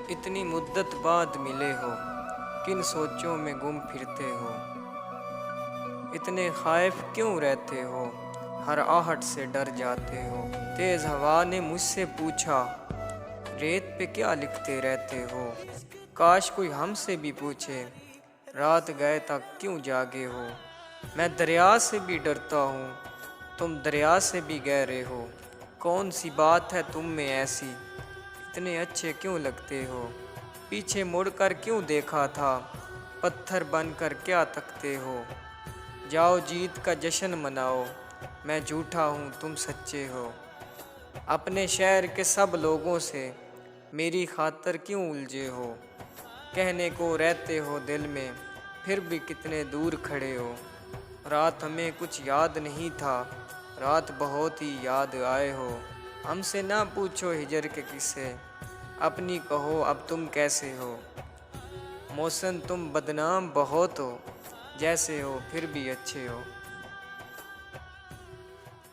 اتنی مدت بعد ملے ہو، کن سوچوں میں گم پھرتے ہو، اتنے خائف کیوں رہتے ہو، ہر آہٹ سے ڈر جاتے ہو۔ تیز ہوا نے مجھ سے پوچھا، ریت پہ کیا لکھتے رہتے ہو، کاش کوئی ہم سے بھی پوچھے، رات گئے تک کیوں جاگے ہو۔ میں دریا سے بھی ڈرتا ہوں، تم دریا سے بھی گہرے ہو، کون سی بات ہے تم میں ایسی، اتنے اچھے کیوں لگتے ہو۔ پیچھے مڑ کر کیوں دیکھا تھا، پتھر بن کر کیا تکتے ہو۔ جاؤ جیت کا جشن مناؤ، میں جھوٹا ہوں تم سچے ہو۔ اپنے شہر کے سب لوگوں سے میری خاطر کیوں الجھے ہو، کہنے کو رہتے ہو دل میں، پھر بھی کتنے دور کھڑے ہو۔ رات ہمیں کچھ یاد نہیں تھا، رات بہت ہی یاد آئے ہو۔ ہم سے نہ پوچھو ہجر کے قصے، اپنی کہو اب تم کیسے ہو۔ موسم تم بدنام بہت ہو، جیسے ہو پھر بھی اچھے ہو۔